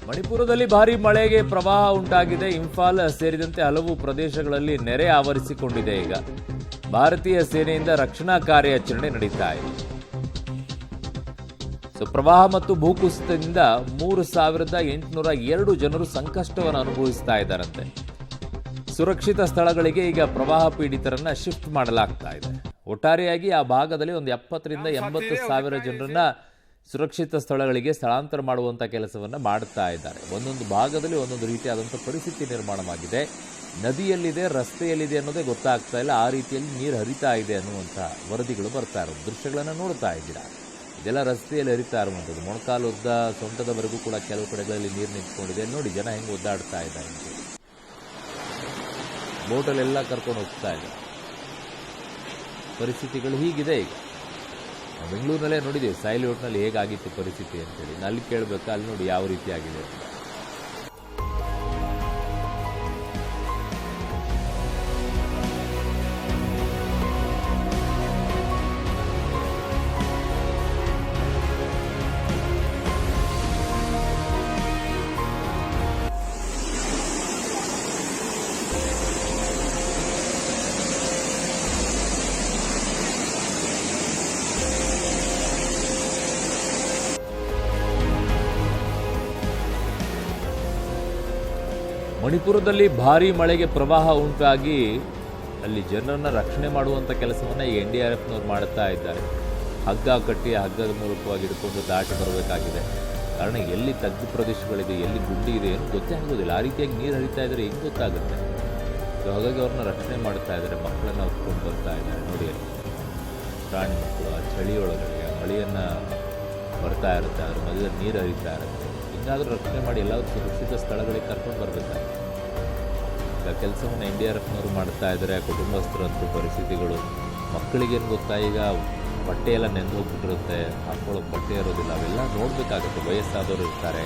ಮಣಿಪುರದಲ್ಲಿ ಭಾರೀ ಮಳೆಗೆ ಪ್ರವಾಹ ಉಂಟಾಗಿದೆ. ಇಂಫಾಲ್ ಸೇರಿದಂತೆ ಹಲವು ಪ್ರದೇಶಗಳಲ್ಲಿ ನೆರೆ ಆವರಿಸಿಕೊಂಡಿದೆ. ಈಗ ಭಾರತೀಯ ಸೇನೆಯಿಂದ ರಕ್ಷಣಾ ಕಾರ್ಯಾಚರಣೆ ನಡೀತಾ ಇದೆ. ಪ್ರವಾಹ ಮತ್ತು ಭೂಕುಸಿತದಿಂದ 3,802 ಜನರು ಸಂಕಷ್ಟವನ್ನು ಅನುಭವಿಸ್ತಾ ಇದ್ದಾರಂತೆ. ಸುರಕ್ಷಿತ ಸ್ಥಳಗಳಿಗೆ ಈಗ ಪ್ರವಾಹ ಪೀಡಿತರನ್ನ ಶಿಫ್ಟ್ ಮಾಡಲಾಗ್ತಾ ಇದೆ. ಒಟ್ಟಾರೆಯಾಗಿ ಆ ಭಾಗದಲ್ಲಿ ಒಂದು 70 ರಿಂದ 80 ಸಾವಿರ ಜನರನ್ನ ಸುರಕ್ಷಿತ ಸ್ಥಳಗಳಿಗೆ ಸ್ಥಳಾಂತರ ಮಾಡುವಂಥ ಕೆಲಸವನ್ನು ಮಾಡ್ತಾ ಇದ್ದಾರೆ. ಒಂದೊಂದು ಭಾಗದಲ್ಲಿ ಒಂದೊಂದು ರೀತಿಯಾದಂಥ ಪರಿಸ್ಥಿತಿ ನಿರ್ಮಾಣವಾಗಿದೆ. ನದಿಯಲ್ಲಿದೆ, ರಸ್ತೆಯಲ್ಲಿದೆ ಅನ್ನೋದೇ ಗೊತ್ತಾಗ್ತಾ ಇಲ್ಲ. ಆ ರೀತಿಯಲ್ಲಿ ನೀರು ಹರಿತಾ ಇದೆ ಅನ್ನುವಂಥ ವರದಿಗಳು ಬರ್ತಾ ಇರೋದು ದೃಶ್ಯಗಳನ್ನು ನೋಡ್ತಾ ಇದ್ದೀರಾ. ಇದೆಲ್ಲ ರಸ್ತೆಯಲ್ಲಿ ಹರಿತಾ ಇರುವಂಥದ್ದು. ಮೊಣಕಾಲು ಉದ್ದ ಸೊಂಟದವರೆಗೂ ಕೂಡ ಕೆಲವು ಕಡೆಗಳಲ್ಲಿ ನೀರು ನಿಂತ್ಕೊಂಡಿದೆ. ನೋಡಿ ಜನ ಹೆಂಗೆ ಒದ್ದಾಡ್ತಾ ಇದ್ದಾರೆ ಅಂತ. ಬೋಟಲ್ಲೆಲ್ಲ ಕರ್ಕೊಂಡು ಹೋಗ್ತಾ ಇದೆ. ಪರಿಸ್ಥಿತಿಗಳು ಹೀಗಿದೆ. ಈಗ ಬೆಂಗಳೂರಿನಲ್ಲೇ ನೋಡಿದ್ದೀವಿ ಸೈಲ್ಯೂಟ್ನಲ್ಲಿ ಹೇಗಾಗಿತ್ತು ಪರಿಸ್ಥಿತಿ ಅಂತೇಳಿ. ಅಲ್ಲಿ ಕೇಳಬೇಕಾ, ಅಲ್ಲಿ ನೋಡಿ ಯಾವ ರೀತಿ ಆಗಿದೆ ಅಂತ. ಮಣಿಪುರದಲ್ಲಿ ಭಾರೀ ಮಳೆಗೆ ಪ್ರವಾಹ ಉಂಟಾಗಿ ಅಲ್ಲಿ ಜನರನ್ನು ರಕ್ಷಣೆ ಮಾಡುವಂಥ ಕೆಲಸವನ್ನು ಈ NDRFನವ್ರು ಮಾಡ್ತಾ ಇದ್ದಾರೆ. ಹಗ್ಗ ಕಟ್ಟಿ ಹಗ್ಗದ ಮೂಲಕವಾಗಿ ಹಿಡ್ಕೊಂಡು ದಾಟಿ ಬರಬೇಕಾಗಿದೆ. ಕಾರಣ ಎಲ್ಲಿ ತಗ್ಗು ಪ್ರದೇಶಗಳಿದೆ, ಎಲ್ಲಿ ಗುಂಡಿ ಇದೆ ಏನು ಗೊತ್ತೇ ಆಗೋದಿಲ್ಲ. ಆ ರೀತಿಯಾಗಿ ನೀರು ಹರಿತಾ ಇದ್ದಾರೆ, ಹೆಂಗೆ ಗೊತ್ತಾಗುತ್ತೆ? ಸೊ ಹಾಗಾಗಿ ಅವ್ರನ್ನ ರಕ್ಷಣೆ ಮಾಡ್ತಾ ಇದ್ದಾರೆ. ಮಕ್ಕಳನ್ನು ಹೊತ್ಕೊಂಡು ಬರ್ತಾ ಇದ್ದಾರೆ. ನೋಡಿ ಅಲ್ಲಿ ಪ್ರಾಣಿ ಮಕ್ಕಳು ಆ ಚಳಿಯೊಳಗಡೆ ಆ ಮಳೆಯನ್ನು ಬರ್ತಾ ಇರುತ್ತೆ, ಅದ್ರ ಮಧ್ಯದಲ್ಲಿ ನೀರು ಹರಿತಾ ಇರುತ್ತೆ. ಹಿಂಗಾದರೂ ರಕ್ಷಣೆ ಮಾಡಿ ಎಲ್ಲಾದರೂ ಸುರಕ್ಷಿತ ಸ್ಥಳಗಳಿಗೆ ಕರ್ಕೊಂಡು ಬರಬೇಕಾಗುತ್ತೆ. ಈಗ ಕೆಲಸವನ್ನು NDRFನವರು ಮಾಡ್ತಾ ಇದ್ದಾರೆ. ಕುಟುಂಬಸ್ಥರಂತೂ ಪರಿಸ್ಥಿತಿಗಳು ಮಕ್ಕಳಿಗೇನು ಗೊತ್ತಾ, ಈಗ ಬಟ್ಟೆ ಎಲ್ಲ ನೆಂದು ಹೋಗ್ಬಿಟ್ಟಿರುತ್ತೆ, ಹಾಕೊಳ್ಳೋಕೆ ಬಟ್ಟೆ ಇರೋದಿಲ್ಲ, ಅವೆಲ್ಲ ನೋಡಬೇಕಾಗುತ್ತೆ. ವಯಸ್ಸಾದವರು ಇರ್ತಾರೆ,